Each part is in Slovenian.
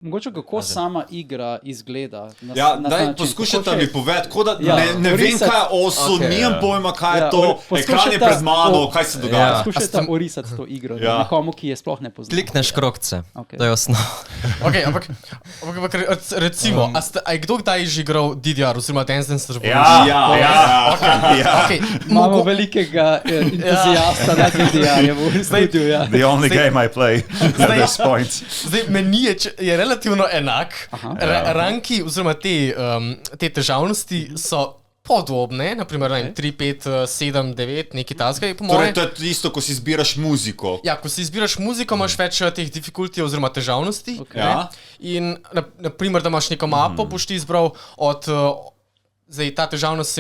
Mogoče kako sama igra izgleda. Daj, poskušajte mi povedati, ne vem, kaj je oso, nimam pojma, kaj je to, ekran je pred mano, kaj se dogaja. Poskušajte orisati to igro, nekomu, ki je sploh ne pozna. Klikneš krogce, to je osnov. Ampak recimo, a je kdo kdaj že igral DDR, oziroma Dance Dance Revolution? Ja. Imamo velikega entuzijasta na DDR-ju v studiu, The only game I play at this point. Zdaj, meni je relativno enak. Ranki, oziroma te težavnosti so podobne, naprimer 3, 5, 7, 9, nekaj tasga. Torej, to je isto, ko si izbiraš muziko. Ja, ko si izbiraš muziko, imaš več teh difficulty oziroma težavnosti. In naprimer, da imaš neko mapo, boš ti izbral od... Zdaj, ta težavnost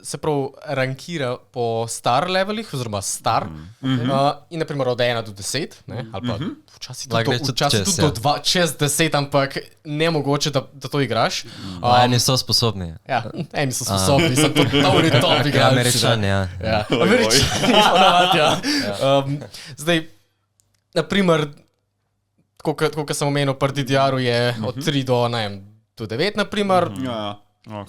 se prav rankira po star levelih, oziroma star. In naprimer od 1 do 10, ali pa včasih tudi do 2, čez 10, ampak nemogoče, da to igraš. Eni so sposobni. Ja, eni so sposobni, so totalni top igralci. Američani, Američani, ponavadi, Zdaj, naprimer, koliko sem omenil, pri DDR-u je od 3 do 9, naprimer.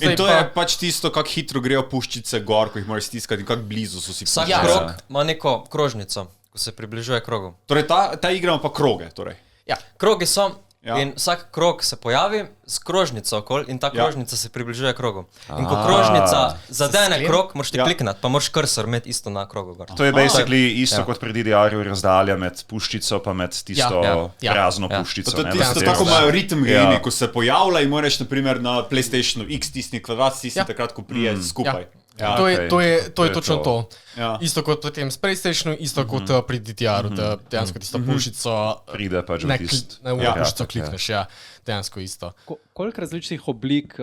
In to je pač tisto, kako hitro grejo puščice gor, ko jih moraš stiskati in kako blizu so si puščice. Vsak krog ima neko krožnico, ko se približuje krogu. Torej, ta igra ima pa kroge, torej. Ja, krogi so in vsak krog se pojavi s krožnico okoli in ta krožnica se približuje krogu. In ko krožnica zadene krog, moraš ti kliknati, pa moraš kursor imeti isto na krogu gor. To je basically isto kot pri DDR-ju razdalja med puščico pa med tisto prazno puščico. To je tako imajo ritem game, ko se pojavlja in moraš naprimer na PlayStationu X stisni kvadrat, stisni takrat, ko prije skupaj. To je točno to. Isto kot potem s PlayStationu, isto kot pri DDR-u, da dejansko tisto puščico pride pač v puščico klikneš, dejansko isto. Koliko različnih oblik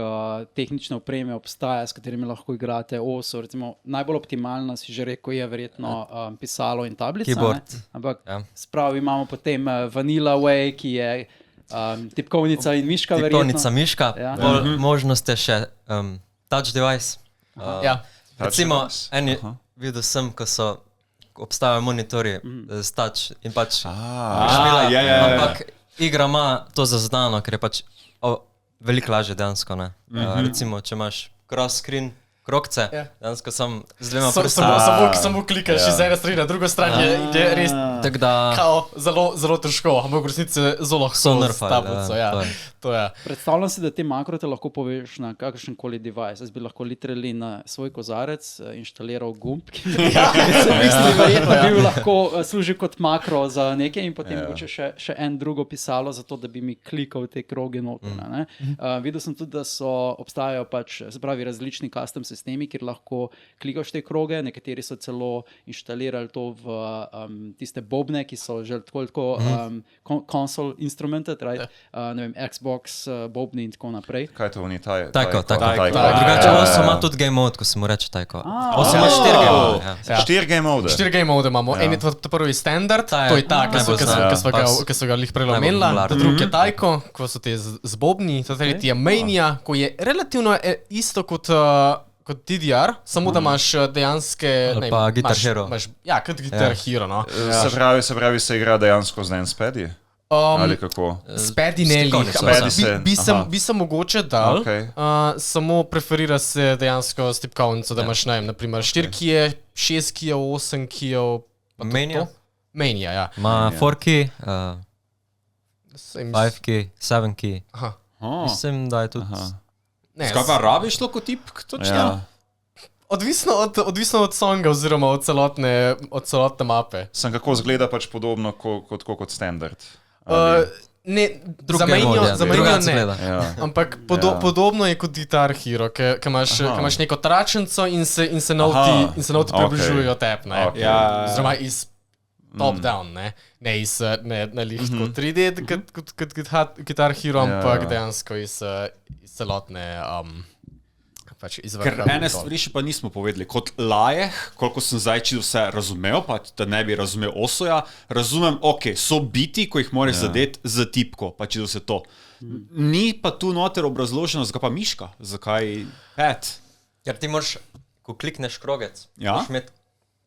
tehnične opreme obstaja, s katerimi lahko igrate OSO? Recimo, najbolj optimalna, si že rekel, je verjetno pisalo in tablica. Keyboard. Ampak spravi imamo potem Vanilla Way, ki je tipkovnica in miška verjetno. Tipkovnica, miška, možnost je še touch device. Recimo, videl sem, ko so obstajajo monitorji z touch in pač ampak igra ima to zaznano, ker je pač veliko lažje dejansko, recimo, če imaš cross screen krogce, dejansko sem z dvema prstama. Samo klikaš iz ene strani na drugo stran, je res zelo težko, ampak v resnici zelo lahko s tablico. Predstavljam si, da te makrote lahko poveš na kakršenkoli device. Jaz bi lahko literally na svoj kozarec inštaliral gumb, ki bi lahko služil kot makro za nekaj in potem še en drugo pisalo za to, da bi mi klikal te kroge noter. Videl sem tudi, da obstajajo pač, se pravi, različni custom sistemi, kjer lahko klikaš te kroge, nekateri so celo inštalirali to v tiste bobne, ki so že tako console instrumented, ne vem, Xbox, bobni in tako naprej. Kaj to oni taj? Tako. Drugače OSO ima tudi game mode, ko se mu reče tako. OSO ima 4 game mode. 4 game mode? 4 game mode imamo. En je to prvi standard, to je ta, ki so ga lih prej omenila. Drugi je tajko, ko so te z bobni. Tretji je Mania, ko je relativno isto kot DDR, samo da imaš dejanske... Ali pa Guitar Hero. Ja, kot Guitar Hero, no. Se pravi, se igra dejansko zdaj en spedi? Ali kako? Spedi ne lih. Bi se mogoče dal, samo preferira se dejansko s tipkovnico, da imaš, naprimer, 4 kije, 6 kijev, 8 kijev... Mania? Mania, ja. Ma 4 key, 5 key, 7 key. Mislim, da je tudi... Skaj pa rabiš toliko tipk? Odvisno od songa oziroma od celotne mape. Sem kako zgleda pač podobno kot standard? Za Mania ne. Ampak podobno je kot Guitar Hero, ker imaš neko tračnico in se noti približujejo tebi. Oziroma iz top down, ne iz lihko 3D kot Guitar Hero, ampak dejansko iz celotne Ker ene stvari še pa nismo povedali. Kot lajeh, koliko sem zdaj čisto vse razumel, pa da ne bi razumel OSO-ja, razumem, so biti, ko jih moraš zadeti z tipko, pa čisto vse to. Ni pa tu noter obrazloženo, zakaj pa miška, zakaj pad. Ker ti moraš, ko klikneš krogec, moraš imeti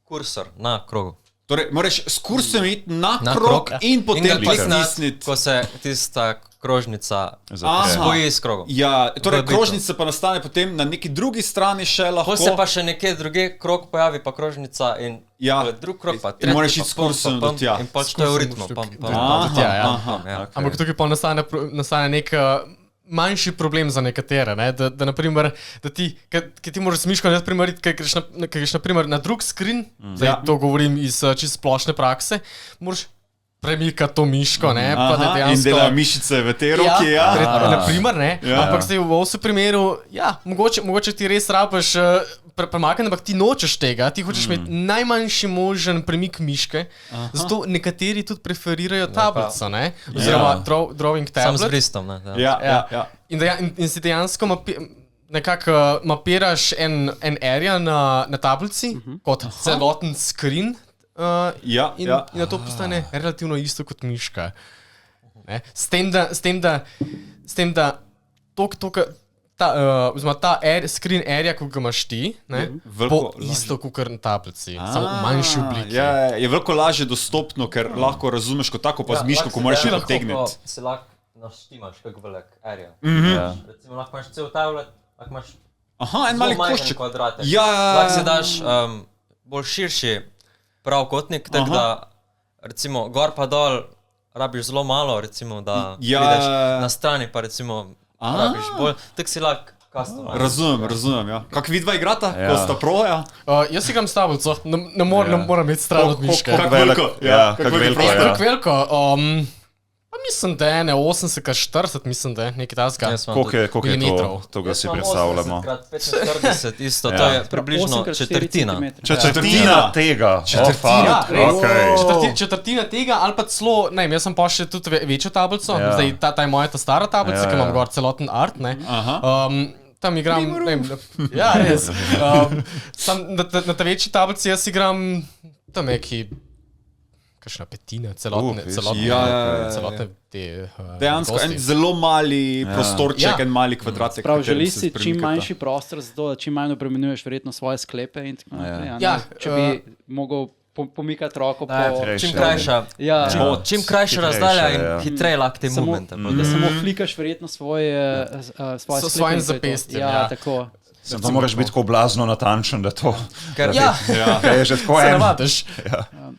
kursor na krogu. Torej, moraš s kursom iti na krog in potem klikniti. Ko se tista krožnica spoji s krogom. Ja, torej krožnica pa nastane potem na neki drugi strani še lahko. Ko se pa še nekje druge krog pojavi, pa krožnica in drug krog pa tretji. In moraš iti s kursom do tja. In pač to je v ritmu. Ampak tukaj pa nastane nek manjši problem za nekatere, ne? Da naprimer, da ti moraš s miško primeriti, kaj greš naprimer na drug screen, zdaj to govorim iz čisto splošne prakse, moraš premikati to miško, ne, pa da dejansko... In delajo mišice v tej roki, naprimer, ne, ampak zdaj v vsem primeru, mogoče ti res rabiš premakniti, ampak ti nočeš tega, ti hočeš imeti najmanjši možen premik miške, zato nekateri tudi preferirajo tablico, ne, oziroma drawing tablet. Sam z bristom, ne. In si dejansko nekako mapiraš en area na tablici, kot celoten screen, in na to postane relativno isto kot miška. Ne? S tem, da ta screen area, ko ga imaš ti, bo isto kot na tablici, samo v manjši obliki. Je veliko lažje dostopno, ker lahko razumeš kot tako, pa z miško, ko moraš jo potegniti. Se lahko naštimaš, kako velik area. Recimo, lahko imaš cel tablet, lahko imaš en mali košček kvadratek. Lahko si daš bolj širši pravokotnik, tako da recimo gor pa dol rabiš zelo malo, recimo da vidiš na strani pa recimo rabiš bolj, tako si lahko custom. Razumem, ja. Kak vidva igrata, ko sta proja? Jaz igram s tablico, ne moram imeti stran od miške. Kak veliko? Kak veliko? Mislim, da je 80x40, mislim, da je nekaj tasga. Koliko je to, ga si predstavljamo? 80x45 isto, to je približno četrtina. Četrtina tega? Četrtina tega, ali pa celo, ne vem, jaz sem pa še tudi večjo tablico, zdaj ta je moja ta stara tablica, ki imam gor celoten art, ne. Tam igram, ne vem, ja, res. Na ta večji tablici jaz igram tam neki kakšna petina, celotne te dejansko en zelo mali prostorček, en mali kvadratek. Prav, želiš si čim manjši prostor, zato da čim manj obremenjuješ verjetno svoje sklepe in tako naprej. Če bi mogel pomikati roko po... Čim krajša razdalja in hitreje lahko te momente. Da samo flikaš verjetno svoje sklepe. S svojim zapestjem. Ja, tako. To moraš biti tako blazno natančen, da to... Ker je že tako se navadiš.